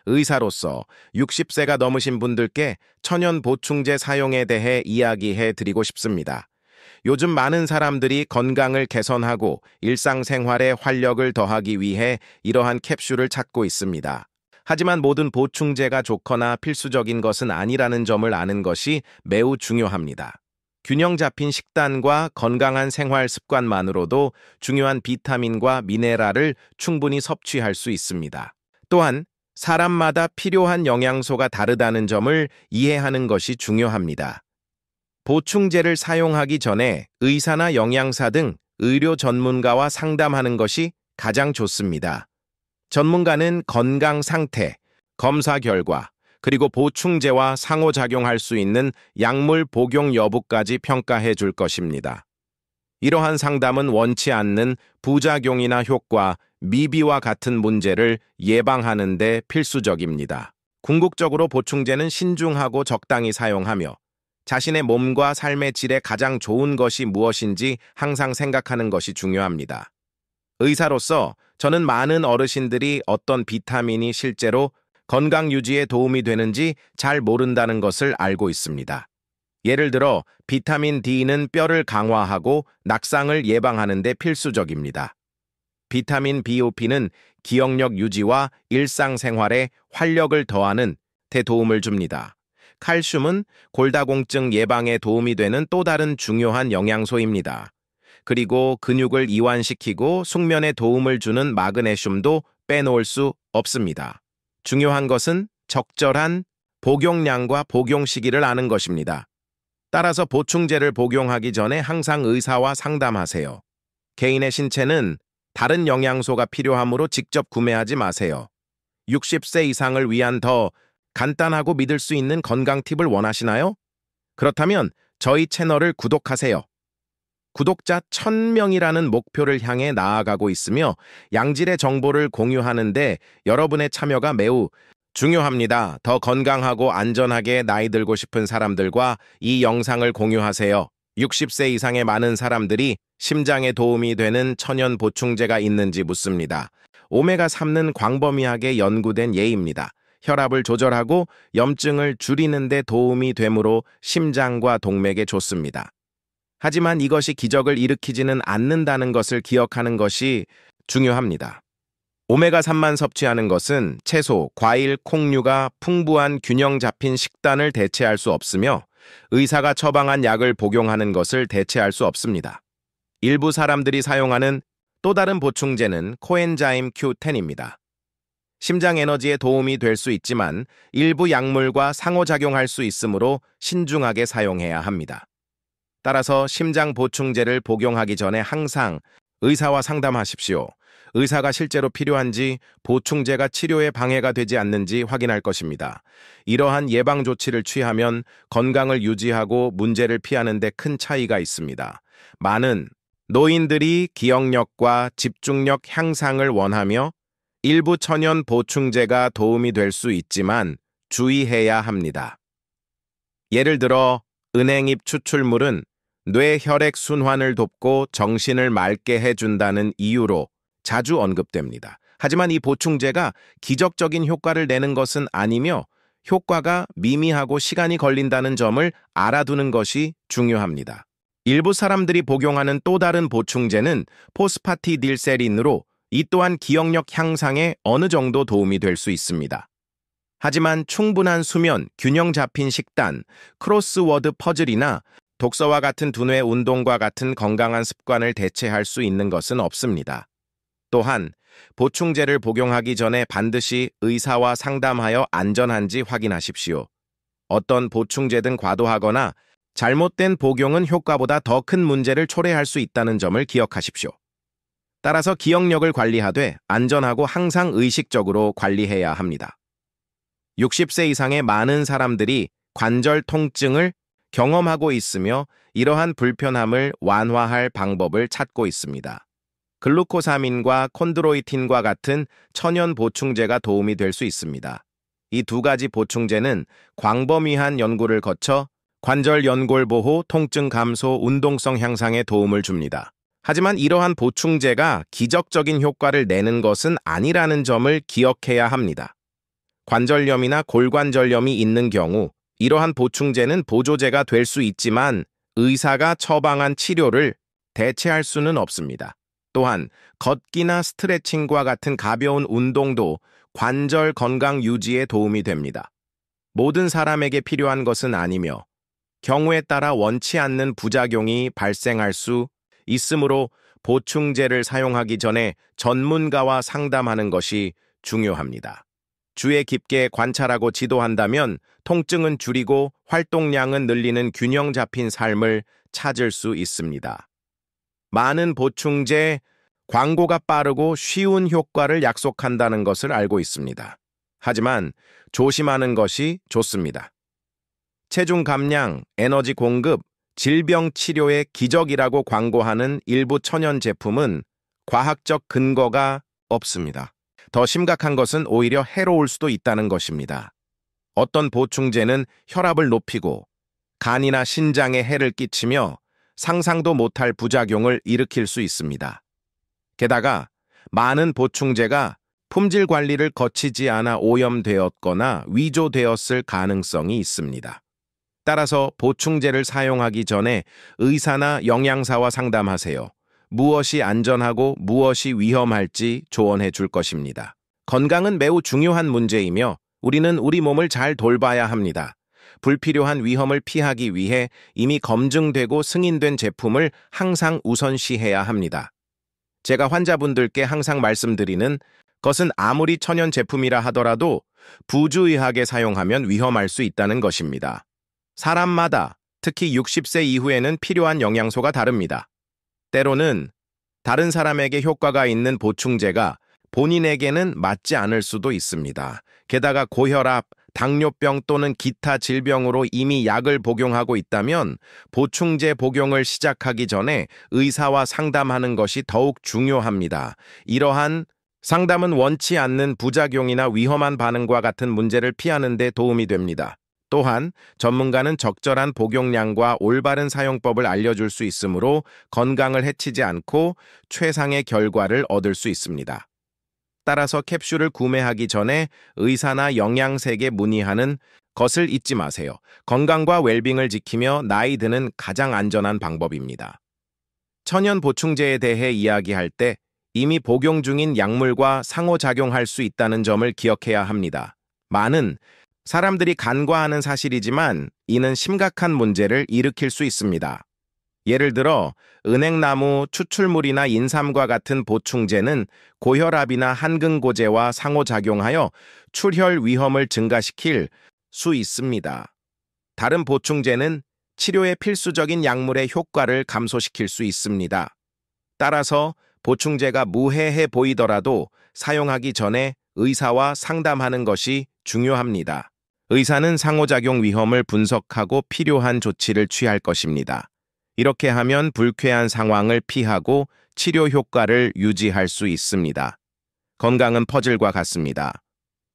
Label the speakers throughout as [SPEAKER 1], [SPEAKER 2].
[SPEAKER 1] 의사로서 60세가 넘으신 분들께 천연 보충제 사용에 대해 이야기해 드리고 싶습니다. 요즘 많은 사람들이 건강을 개선하고 일상생활에 활력을 더하기 위해 이러한 캡슐을 찾고 있습니다. 하지만 모든 보충제가 좋거나 필수적인 것은 아니라는 점을 아는 것이 매우 중요합니다. 균형 잡힌 식단과 건강한 생활 습관만으로도 중요한 비타민과 미네랄을 충분히 섭취할 수 있습니다. 또한 사람마다 필요한 영양소가 다르다는 점을 이해하는 것이 중요합니다. 보충제를 사용하기 전에 의사나 영양사 등 의료 전문가와 상담하는 것이 가장 좋습니다. 전문가는 건강 상태, 검사 결과, 그리고 보충제와 상호작용할 수 있는 약물 복용 여부까지 평가해 줄 것입니다. 이러한 상담은 원치 않는 부작용이나 효과, 미비와 같은 문제를 예방하는 데 필수적입니다. 궁극적으로 보충제는 신중하고 적당히 사용하며 자신의 몸과 삶의 질에 가장 좋은 것이 무엇인지 항상 생각하는 것이 중요합니다. 의사로서 저는 많은 어르신들이 어떤 비타민이 실제로 건강 유지에 도움이 되는지 잘 모른다는 것을 알고 있습니다. 예를 들어 비타민 D는 뼈를 강화하고 낙상을 예방하는 데 필수적입니다. 비타민 BOP는 기억력 유지와 일상생활에 활력을 더하는 데 도움을 줍니다. 칼슘은 골다공증 예방에 도움이 되는 또 다른 중요한 영양소입니다. 그리고 근육을 이완시키고 숙면에 도움을 주는 마그네슘도 빼놓을 수 없습니다. 중요한 것은 적절한 복용량과 복용 시기를 아는 것입니다. 따라서 보충제를 복용하기 전에 항상 의사와 상담하세요. 개인의 신체는 다른 영양소가 필요하므로 직접 구매하지 마세요. 60세 이상을 위한 더 간단하고 믿을 수 있는 건강 팁을 원하시나요? 그렇다면 저희 채널을 구독하세요. 구독자 1000명이라는 목표를 향해 나아가고 있으며 양질의 정보를 공유하는데 여러분의 참여가 매우 중요합니다. 더 건강하고 안전하게 나이 들고 싶은 사람들과 이 영상을 공유하세요. 60세 이상의 많은 사람들이 심장에 도움이 되는 천연 보충제가 있는지 묻습니다. 오메가3는 광범위하게 연구된 예입니다. 혈압을 조절하고 염증을 줄이는 데 도움이 되므로 심장과 동맥에 좋습니다. 하지만 이것이 기적을 일으키지는 않는다는 것을 기억하는 것이 중요합니다. 오메가3만 섭취하는 것은 채소, 과일, 콩류가 풍부한 균형 잡힌 식단을 대체할 수 없으며 의사가 처방한 약을 복용하는 것을 대체할 수 없습니다. 일부 사람들이 사용하는 또 다른 보충제는 코엔자임 Q10입니다. 심장 에너지에 도움이 될 수 있지만 일부 약물과 상호작용할 수 있으므로 신중하게 사용해야 합니다. 따라서 심장 보충제를 복용하기 전에 항상 의사와 상담하십시오. 의사가 실제로 필요한지, 보충제가 치료에 방해가 되지 않는지 확인할 것입니다. 이러한 예방 조치를 취하면 건강을 유지하고 문제를 피하는 데 큰 차이가 있습니다. 많은 노인들이 기억력과 집중력 향상을 원하며 일부 천연 보충제가 도움이 될 수 있지만 주의해야 합니다. 예를 들어 은행잎 추출물은 뇌 혈액 순환을 돕고 정신을 맑게 해준다는 이유로 자주 언급됩니다. 하지만 이 보충제가 기적적인 효과를 내는 것은 아니며 효과가 미미하고 시간이 걸린다는 점을 알아두는 것이 중요합니다. 일부 사람들이 복용하는 또 다른 보충제는 포스파티딜세린으로 이 또한 기억력 향상에 어느 정도 도움이 될 수 있습니다. 하지만 충분한 수면, 균형 잡힌 식단, 크로스워드 퍼즐이나 독서와 같은 두뇌 운동과 같은 건강한 습관을 대체할 수 있는 것은 없습니다. 또한 보충제를 복용하기 전에 반드시 의사와 상담하여 안전한지 확인하십시오. 어떤 보충제든 과도하거나 잘못된 복용은 효과보다 더 큰 문제를 초래할 수 있다는 점을 기억하십시오. 따라서 기억력을 관리하되 안전하고 항상 의식적으로 관리해야 합니다. 60세 이상의 많은 사람들이 관절 통증을 경험하고 있으며 이러한 불편함을 완화할 방법을 찾고 있습니다. 글루코사민과 콘드로이틴과 같은 천연 보충제가 도움이 될 수 있습니다. 이 두 가지 보충제는 광범위한 연구를 거쳐 관절 연골 보호, 통증 감소, 운동성 향상에 도움을 줍니다. 하지만 이러한 보충제가 기적적인 효과를 내는 것은 아니라는 점을 기억해야 합니다. 관절염이나 골관절염이 있는 경우 이러한 보충제는 보조제가 될 수 있지만 의사가 처방한 치료를 대체할 수는 없습니다. 또한 걷기나 스트레칭과 같은 가벼운 운동도 관절 건강 유지에 도움이 됩니다. 모든 사람에게 필요한 것은 아니며 경우에 따라 원치 않는 부작용이 발생할 수 있으므로 보충제를 사용하기 전에 전문가와 상담하는 것이 중요합니다. 주에 깊게 관찰하고 지도한다면 통증은 줄이고 활동량은 늘리는 균형 잡힌 삶을 찾을 수 있습니다. 많은 보충제, 광고가 빠르고 쉬운 효과를 약속한다는 것을 알고 있습니다. 하지만 조심하는 것이 좋습니다. 체중 감량, 에너지 공급, 질병 치료의 기적이라고 광고하는 일부 천연 제품은 과학적 근거가 없습니다. 더 심각한 것은 오히려 해로울 수도 있다는 것입니다. 어떤 보충제는 혈압을 높이고 간이나 신장에 해를 끼치며 상상도 못할 부작용을 일으킬 수 있습니다. 게다가 많은 보충제가 품질 관리를 거치지 않아 오염되었거나 위조되었을 가능성이 있습니다. 따라서 보충제를 사용하기 전에 의사나 영양사와 상담하세요. 무엇이 안전하고 무엇이 위험할지 조언해 줄 것입니다. 건강은 매우 중요한 문제이며 우리는 우리 몸을 잘 돌봐야 합니다. 불필요한 위험을 피하기 위해 이미 검증되고 승인된 제품을 항상 우선시해야 합니다. 제가 환자분들께 항상 말씀드리는 것은 아무리 천연 제품이라 하더라도 부주의하게 사용하면 위험할 수 있다는 것입니다. 사람마다, 특히 60세 이후에는 필요한 영양소가 다릅니다. 때로는 다른 사람에게 효과가 있는 보충제가 본인에게는 맞지 않을 수도 있습니다. 게다가 고혈압, 당뇨병 또는 기타 질병으로 이미 약을 복용하고 있다면 보충제 복용을 시작하기 전에 의사와 상담하는 것이 더욱 중요합니다. 이러한 상담은 원치 않는 부작용이나 위험한 반응과 같은 문제를 피하는 데 도움이 됩니다. 또한 전문가는 적절한 복용량과 올바른 사용법을 알려줄 수 있으므로 건강을 해치지 않고 최상의 결과를 얻을 수 있습니다. 따라서 캡슐을 구매하기 전에 의사나 영양색에 문의하는 것을 잊지 마세요. 건강과 웰빙을 지키며 나이 드는 가장 안전한 방법입니다. 천연 보충제에 대해 이야기할 때 이미 복용 중인 약물과 상호작용할 수 있다는 점을 기억해야 합니다. 많은 사람들이 간과하는 사실이지만 이는 심각한 문제를 일으킬 수 있습니다. 예를 들어 은행나무 추출물이나 인삼과 같은 보충제는 고혈압이나 한근고제와 상호작용하여 출혈 위험을 증가시킬 수 있습니다. 다른 보충제는 치료에 필수적인 약물의 효과를 감소시킬 수 있습니다. 따라서 보충제가 무해해 보이더라도 사용하기 전에 의사와 상담하는 것이 중요합니다. 의사는 상호작용 위험을 분석하고 필요한 조치를 취할 것입니다. 이렇게 하면 불쾌한 상황을 피하고 치료 효과를 유지할 수 있습니다. 건강은 퍼즐과 같습니다.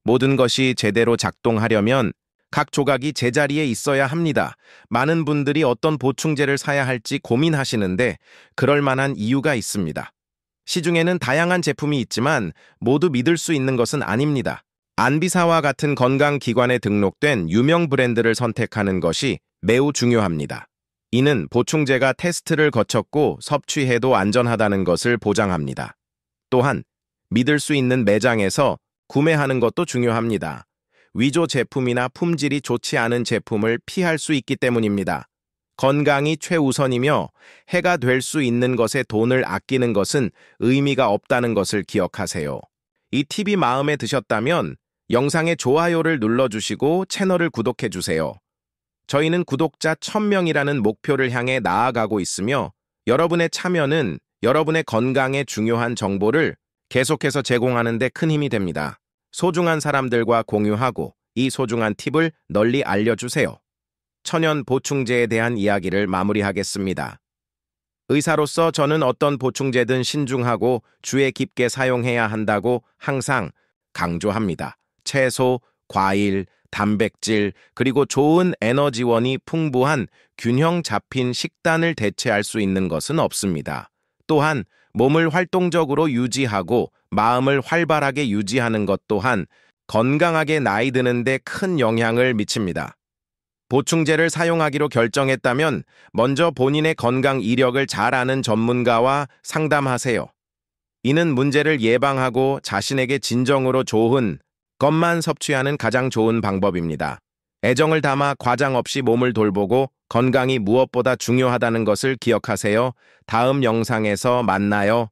[SPEAKER 1] 모든 것이 제대로 작동하려면 각 조각이 제자리에 있어야 합니다. 많은 분들이 어떤 보충제를 사야 할지 고민하시는데 그럴 만한 이유가 있습니다. 시중에는 다양한 제품이 있지만 모두 믿을 수 있는 것은 아닙니다. 안비사와 같은 건강기관에 등록된 유명 브랜드를 선택하는 것이 매우 중요합니다. 이는 보충제가 테스트를 거쳤고 섭취해도 안전하다는 것을 보장합니다. 또한 믿을 수 있는 매장에서 구매하는 것도 중요합니다. 위조 제품이나 품질이 좋지 않은 제품을 피할 수 있기 때문입니다. 건강이 최우선이며 해가 될 수 있는 것에 돈을 아끼는 것은 의미가 없다는 것을 기억하세요. 이 팁이 마음에 드셨다면 영상에 좋아요를 눌러주시고 채널을 구독해주세요. 저희는 구독자 1000명이라는 목표를 향해 나아가고 있으며 여러분의 참여는 여러분의 건강에 중요한 정보를 계속해서 제공하는 데 큰 힘이 됩니다. 소중한 사람들과 공유하고 이 소중한 팁을 널리 알려주세요. 천연 보충제에 대한 이야기를 마무리하겠습니다. 의사로서 저는 어떤 보충제든 신중하고 주의 깊게 사용해야 한다고 항상 강조합니다. 채소, 과일, 단백질, 그리고 좋은 에너지원이 풍부한 균형 잡힌 식단을 대체할 수 있는 것은 없습니다. 또한 몸을 활동적으로 유지하고 마음을 활발하게 유지하는 것 또한 건강하게 나이 드는데 큰 영향을 미칩니다. 보충제를 사용하기로 결정했다면 먼저 본인의 건강 이력을 잘 아는 전문가와 상담하세요. 이는 문제를 예방하고 자신에게 진정으로 좋은 것만 섭취하는 가장 좋은 방법입니다. 애정을 담아 과장 없이 몸을 돌보고 건강이 무엇보다 중요하다는 것을 기억하세요. 다음 영상에서 만나요.